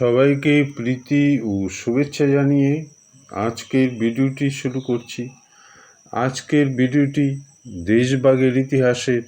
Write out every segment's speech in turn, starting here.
সবাইকে প্রীতি ও শুভেচ্ছা জানিয়ে আজকের ভিডিওটি শুরু করছি। আজকের ভিডিওটি দেশভাগের ইতিহাসের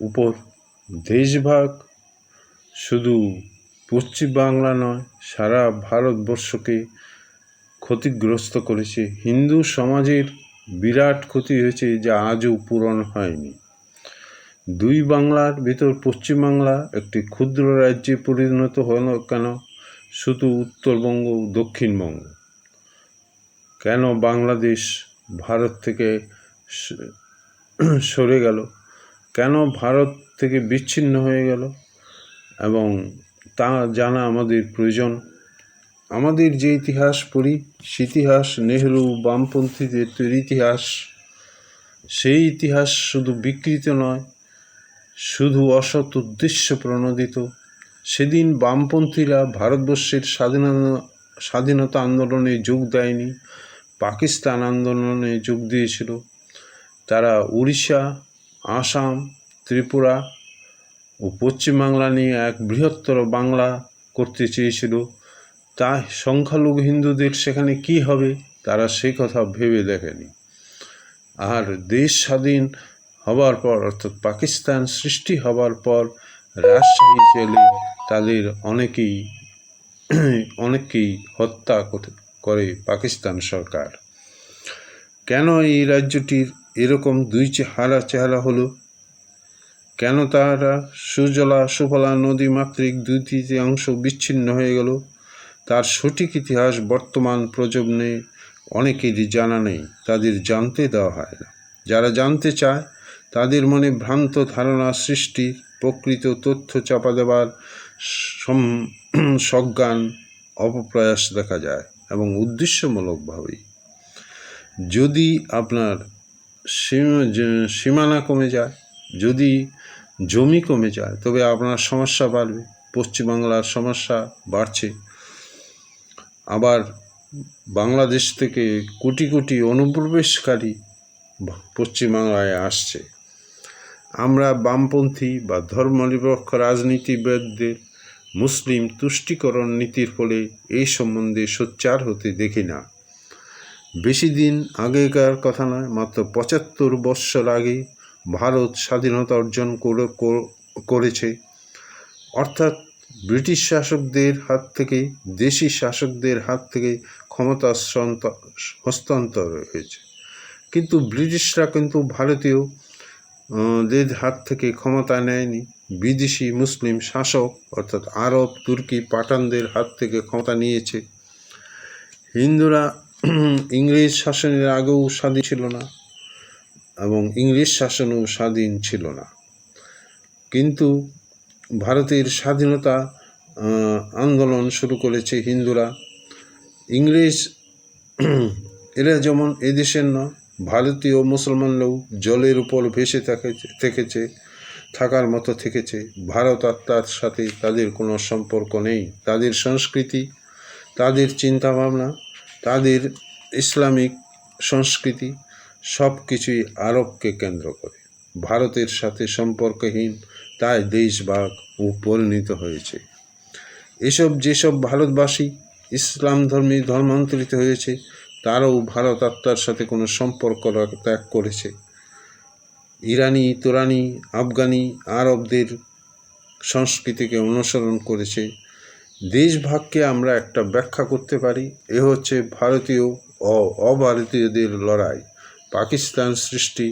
উপর। দেশভাগ শুধু পশ্চিম বাংলা নয়, সারা ভারতবর্ষকে ক্ষতিগ্রস্ত করেছে। হিন্দু সমাজের বিরাট ক্ষতি হয়েছে, যা আজও পূরণ হয়নি। দুই বাংলার ভিতর পশ্চিমবাংলা একটি ক্ষুদ্র রাজ্যে পরিণত হলো কেন? শুধু উত্তরবঙ্গ ও দক্ষিণবঙ্গ কেন বাংলাদেশ ভারত থেকে সরে গেল? কেন ভারত থেকে বিচ্ছিন্ন হয়ে গেল? এবং তা জানা আমাদের প্রয়োজন। আমাদের যে ইতিহাস পড়ি, সে ইতিহাস নেহরু বামপন্থীদের তৈরি ইতিহাস। সেই ইতিহাস শুধু বিকৃত নয়, শুধু অসৎ উদ্দেশ্য প্রণোদিত। সেদিন বামপন্থীরা ভারতবর্ষের স্বাধীনতা আন্দোলনে যোগ দেয়নি, পাকিস্তান আন্দোলনে যোগ দিয়েছিল। তারা উড়িষ্যা, আসাম, ত্রিপুরা ও পশ্চিমবাংলা নিয়ে এক বৃহত্তর বাংলা করতে চেয়েছিল। তাই সংখ্যালঘু হিন্দুদের সেখানে কি হবে, তারা সে কথা ভেবে দেখেনি। আর দেশ স্বাধীন হবার পর, অর্থাৎ পাকিস্তান সৃষ্টি হবার পর, রাজশাহী জেলে তাদের অনেকেই হত্যা করে পাকিস্তান সরকার। কেন এই রাজ্যটির এরকম দুই চেহারা হলো? কেন তারা সুজলা সুফলা নদী মাতৃক দুই তৃতীয়াংশ বিচ্ছিন্ন হয়ে গেল? তার সঠিক ইতিহাস বর্তমান প্রজন্মে অনেকেরই জানা নেই, তাদের জানতে দেওয়া হয় না। যারা জানতে চায় তাদের মনে ভ্রান্ত ধারণা সৃষ্টির, প্রকৃত তথ্য চাপা দেবার সজ্ঞান অপপ্রয়াস দেখা যায়, এবং উদ্দেশ্যমূলকভাবেই। যদি আপনার সীমানা কমে যায়, যদি জমি কমে যায়, তবে আপনার সমস্যা বাড়বে। পশ্চিমবাংলার সমস্যা বাড়ছে। আবার বাংলাদেশ থেকে কোটি কোটি অনুপ্রবেশকারী পশ্চিমবাংলায় আসছে। আমরা বামপন্থী বা ধর্মনিরপেক্ষ রাজনীতিবিদদের মুসলিম তুষ্টিকরণ নীতির ফলে এই সম্বন্ধে সোচ্চার হতে দেখি না। বেশি দিন আগেকার কথা নয়, মাত্র ৭৫ বৎসর আগে ভারত স্বাধীনতা অর্জন করেছে। অর্থাৎ ব্রিটিশ শাসকদের হাত থেকে, দেশি শাসকদের হাত থেকে ক্ষমতা হস্তান্তর হয়েছে। কিন্তু ব্রিটিশরা কিন্তু ভারতীয়দের হাত থেকে ক্ষমতা নেয়নি। বিদেশি মুসলিম শাসক, অর্থাৎ আরব, তুর্কি, পাঠানদের হাত থেকে ক্ষমতা নিয়েছে। হিন্দুরা ইংরেজ শাসনের আগেও স্বাধীন ছিল না, এবং ইংরেজ শাসনও স্বাধীন ছিল না। কিন্তু ভারতের স্বাধীনতা আন্দোলন শুরু করেছে হিন্দুরা। ইংরেজ এরা যেমন এদেশের নয়, ভারতীয় মুসলমানরাও জলের উপর ভেসে থাকার মতো থেকেছে। ভারত আত্মার সাথে তাদের কোনো সম্পর্ক নেই। তাদের সংস্কৃতি, তাদের চিন্তাভাবনা, তাদের ইসলামিক সংস্কৃতি সব কিছুই আরবকে কেন্দ্র করে। ভারতের সাথে সম্পর্কহীন, তাই দেশভাগ ও পরিণত হয়েছে। যেসব ভারতবাসী ইসলাম ধর্মান্তরিত হয়েছে, তারাও ভারত আত্মার সাথে কোনো সম্পর্ক ত্যাগ করেছে। ইরানি, তুরানি, আফগানি, আরবদের সংস্কৃতিকে অনুসরণ করেছে। দেশভাগকে আমরা একটা ব্যাখ্যা করতে পারি, এ হচ্ছে ভারতীয় ও অভারতীয়দের লড়াই। পাকিস্তান সৃষ্টি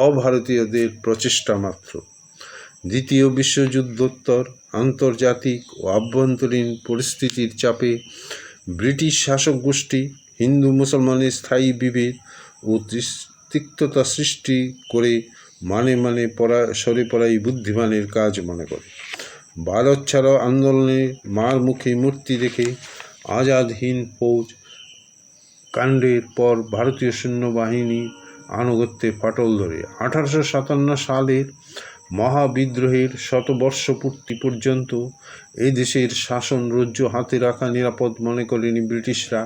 অভারতীয়দের প্রচেষ্টা মাত্র। দ্বিতীয় বিশ্বযুদ্ধোত্তর আন্তর্জাতিক ও আভ্যন্তরীণ পরিস্থিতির চাপে ব্রিটিশ শাসক গোষ্ঠী হিন্দু মুসলমানের স্থায়ী বিভেদ ও তিক্ততা সৃষ্টি করে সরে পড়াই বুদ্ধিমানের কাজ মনে করে। ভারত ছাড়ো আন্দোলনে মার মুখে মূর্তি রেখে আজাদ হিন্দ ফৌজ কাণ্ডের পর ভারতীয় সৈন্যবাহিনীর আনুগত্যে ফাটল ধরে 1857 সালের মহাবিদ্রোহের শতবর্ষপূর্তি পর্যন্ত এই দেশের শাসন রজ্জু হাতে রাখা নিরাপদ মনে করেনি ব্রিটিশরা।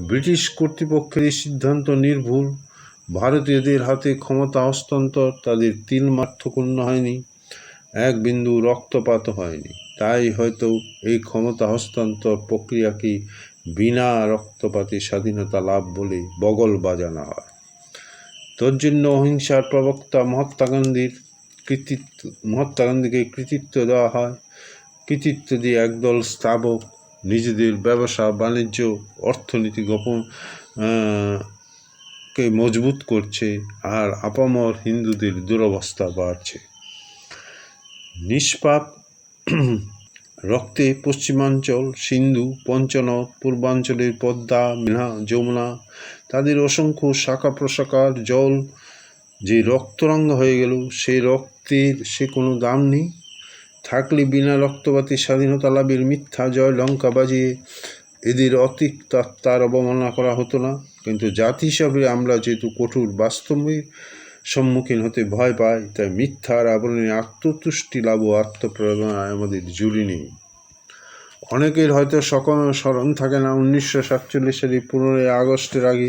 ব্রিটিশ কর্তৃপক্ষের এই সিদ্ধান্ত নির্ভুল। ভারতীয়দের হাতে ক্ষমতা হস্তান্তর তাদের তিলমাত্র ক্ষুণ্ণ হয়নি, এক বিন্দু রক্তপাত হয়নি। তাই হয়তো এই ক্ষমতা হস্তান্তর প্রক্রিয়াকে বিনা রক্তপাতে স্বাধীনতা লাভ বলে বগল বাজানো হয়। তোর জন্য অহিংসার প্রবক্তা মহাত্মা গান্ধীকে কৃতিত্ব দেওয়া হয়। কৃতিত্ব দিয়ে একদল স্থাবক নিজেদের ব্যবসা বাণিজ্য অর্থনীতি কে মজবুত করছে, আর আপামর হিন্দুদের দুরবস্থা বাড়ছে। নিষ্পাপ রক্তে পশ্চিমাঞ্চল, সিন্ধু, পঞ্চনদ, পূর্বাঞ্চলের পদ্মা, মেঘনা, যমুনা, তাদের অসংখ্য শাখা প্রশাখার জল যে রক্তরঙ্গ হয়ে গেল, সেই রক্তের সে কোনো দাম নেই। থাকলে বিনা রক্তপাতে স্বাধীনতা লাভের মিথ্যা জয় লঙ্কা বাজিয়ে এদের অতিক্তার অবমাননা করা হতো না। কিন্তু জাতি হিসাবে আমরা যেহেতু কঠোর বাস্তবের সম্মুখীন হতে ভয় পাই, তাই মিথ্যার আবরণে আত্মতুষ্টি লাভ ও আত্মপ্রেরণায় আমাদের জুড়ি নেই। অনেকের হয়তো স্মরণ থাকে না 1947 সালে 15ই আগস্টের আগে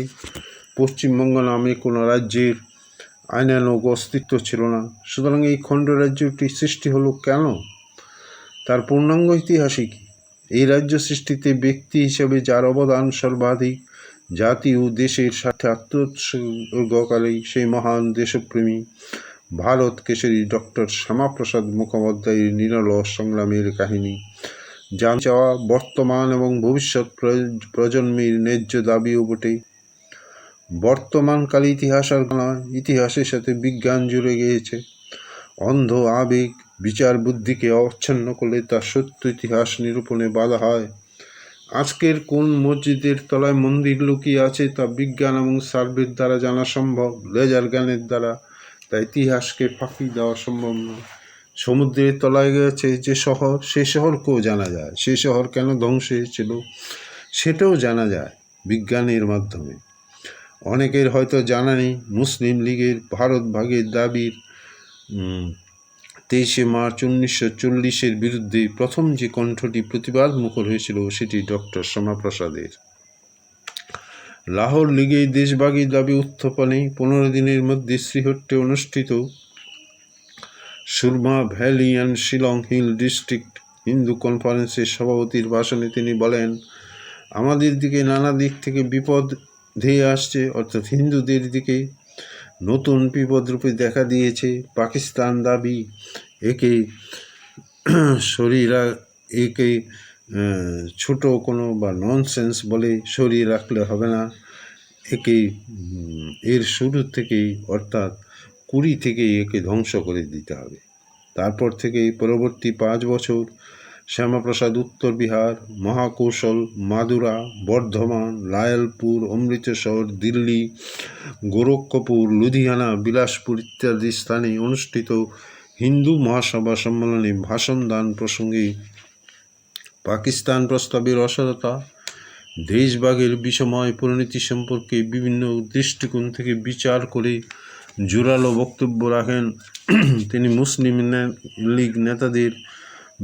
পশ্চিমবঙ্গ নামে কোনো রাজ্যের আইনানুগ অস্তিত্ব ছিল না। সুতরাং এই খণ্ড রাজ্যটি সৃষ্টি হলো কেন? তার পূর্ণাঙ্গ ইতিহাসই কি? এই রাজ্য সৃষ্টিতে ব্যক্তি হিসেবে যার অবদান সর্বাধিক, জাতি ও দেশের স্বার্থে আত্মোৎসর্গকারী সেই মহান দেশপ্রেমী ভারত কেশরী ডক্টর শ্যামাপ্রসাদ মুখোপাধ্যায়ের নিরলস সংগ্রামের কাহিনী, জানতে চাওয়া বর্তমান এবং ভবিষ্যৎ প্রজন্মের ন্যায্য দাবিও বটে। বর্তমানকালে ইতিহাস আর নয়, ইতিহাসের সাথে বিজ্ঞান জুড়ে গিয়েছে। অন্ধ আবেগ বিচার বুদ্ধিকে অচ্ছন্ন করলে তার সত্য ইতিহাস নিরূপণে বাধা হয়। আজকের কোন মসজিদের তলায় মন্দির লুকিয়ে আছে তা বিজ্ঞান এবং সার্ভের দ্বারা জানা সম্ভব, লেজার জ্ঞানের দ্বারা। তাই ইতিহাসকে ফাঁকি দেওয়া সম্ভব নয়। সমুদ্রের তলায় গেছে যে শহর, সে শহরকেও জানা যায়। সে শহর কেন ধ্বংস হয়েছিল সেটাও জানা যায় বিজ্ঞানের মাধ্যমে। অনেকের হয়তো জানা নেই মুসলিম লীগের ভারত ভাগের দাবির 23শে মার্চ 1940-এর বিরুদ্ধে প্রথম যে কণ্ঠটি প্রতিবাদ মুখর হয়েছিল সেটি ডক্টর শ্যামাপ্রসাদের। লাহোর লীগে দেশভাগের দাবি উত্থাপনে 15 দিনের মধ্যে শ্রীহট্টে অনুষ্ঠিত Surma valley and Shillong hill district Hindu কনফারেন্সের সভাপতির ভাষণে তিনি বলেন, আমাদের দিকে নানা দিক থেকে বিপদ ধেয়ে আসছে, অর্থাৎ হিন্দুদের দিকে নতুন বিপদ রূপে দেখা দিয়েছে। পাকিস্তান দাবি একে ছোট কোনো বা ননসেন্স বলে সরিয়ে রাখলে হবে না। এর শুরু থেকেই অর্থাৎ 20 থেকেই একে ধ্বংস করে দিতে হবে। তারপর থেকেই পরবর্তী 5 বছর শ্যামাপ্রসাদ উত্তর বিহার, মহাকৌশল, মাদুরা, বর্ধমান, লায়লপুর, অমৃতসর, দিল্লি, গোরক্ষপুর, লুধিয়ানা, বিলাসপুর ইত্যাদি স্থানে অনুষ্ঠিত হিন্দু মহাসভা সম্মেলনে ভাষণ দান প্রসঙ্গে পাকিস্তান প্রস্তাবের অসততা, দেশভাগের বিষময় পরিণতি সম্পর্কে বিভিন্ন দৃষ্টিকোণ থেকে বিচার করে জোরালো বক্তব্য রাখেন। তিনি মুসলিম লীগ নেতাদের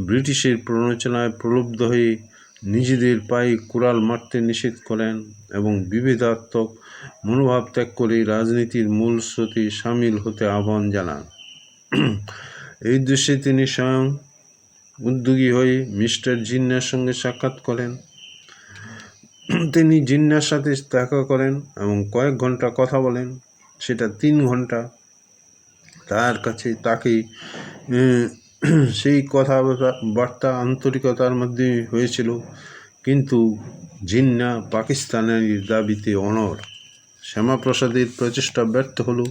ব্রিটিশের প্ররোচনায় প্রলুব্ধ হয়ে নিজেদের পায়ে কুড়াল মারতে নিষেধ করেন এবং বিভেদাত্মক মনোভাব ত্যাগ করে রাজনীতির মূল স্রোতে সামিল হতে আহ্বান জানান। এই উদ্দেশ্যে তিনি স্বয়ং উদ্যোগী হয়ে মিস্টার জিন্নার সঙ্গে সাক্ষাৎ করেন। তিনি জিন্নার সাথে দেখা করেন এবং কয়েক ঘন্টা কথা বলেন। সেটা 3 ঘন্টা। তাকে সেই কথাবার্তা আন্তরিকতার মধ্যে হয়েছিল, কিন্তু জিন্না পাকিস্তানের দাবিতে অনড়। শ্যামাপ্রসাদের প্রচেষ্টা ব্যর্থ হলো।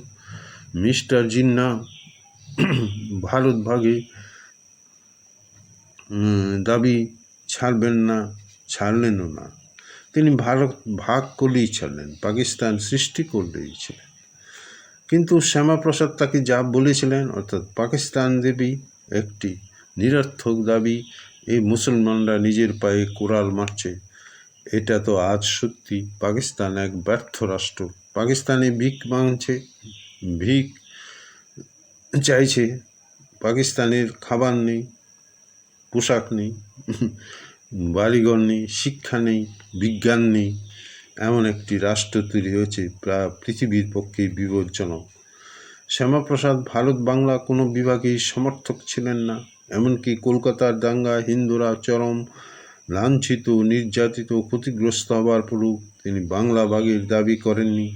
মিস্টার জিন্না ভারত ভাগে দাবি ছাড়লেনও না। তিনি ভারত ভাগ করলেই ছাড়লেন, পাকিস্তান সৃষ্টি করলেই ছিলেন। কিন্তু শ্যামাপ্রসাদ তাকে যা বলেছিলেন, অর্থাৎ পাকিস্তান দেবী একটি নিরর্থক দাবি, এই মুসলমানরা নিজের পায়ে কুড়াল মারছে, এটা তো আজ সত্যি। পাকিস্তান এক ব্যর্থ রাষ্ট্র। পাকিস্তানে ভিক চাইছে। পাকিস্তানের খাবার নেই, পোশাক নেই, বাড়িঘর নেই, শিক্ষা নেই, বিজ্ঞান নেই। এমন একটি রাষ্ট্র তৈরি হয়েছে পৃথিবীর পক্ষে বিপজ্জনক। শ্যামাপ্রসাদ ভারত বাংলা কোনো বিভাগেই সমর্থক ছিলেন না। এমনকি কলকাতার দাঙ্গায় হিন্দুরা চরম লাঞ্ছিত, নির্যাতিত, ক্ষতিগ্রস্ত হবার পরেও তিনি বাংলা ভাগের দাবি করেননি।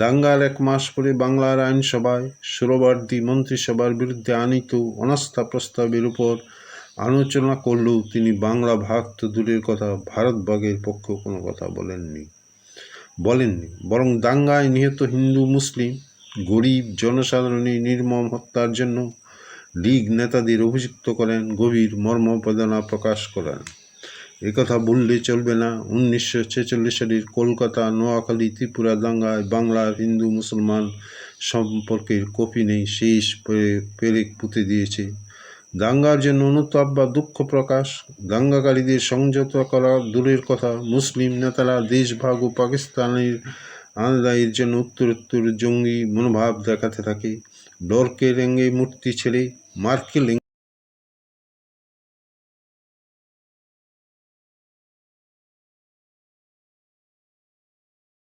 দাঙ্গার 1 মাস পরে বাংলার আইনসভায় সুরবার্দি মন্ত্রিসভার বিরুদ্ধে আনিত অনাস্থা প্রস্তাবের উপর আলোচনা করলেও তিনি বাংলা ভাগ তো দূরের কথা, ভারত ভাগের পক্ষেও কোনো কথা বলেননি। বরং দাঙ্গায় নিহত হিন্দু মুসলিম গরিব জনসাধারণের নির্মম হত্যার জন্য লীগ নেতাদের অভিযুক্ত করেন, গভীর মর্মবেদনা প্রকাশ করেন। একথা বললে চলবে না, 1946 সালের কলকাতা, নোয়াখালী, ত্রিপুরা দাঙ্গায় বাংলার হিন্দু মুসলমান সম্পর্কের কফিনেই শেষ পেরেক পুঁতে দিয়েছে। দাঙ্গার জন্য অনুতাপ বা দুঃখ প্রকাশ, দাঙ্গাকারীদের সংযত করা দূরের কথা, মুসলিম নেতারা দেশভাগ ও পাকিস্তানের আদায়ের জন্য উত্তরোত্তর জঙ্গি মনোভাব দেখাতে থাকে। ডরকে রেঙ্গে মূর্তি ছেড়ে মার্কেল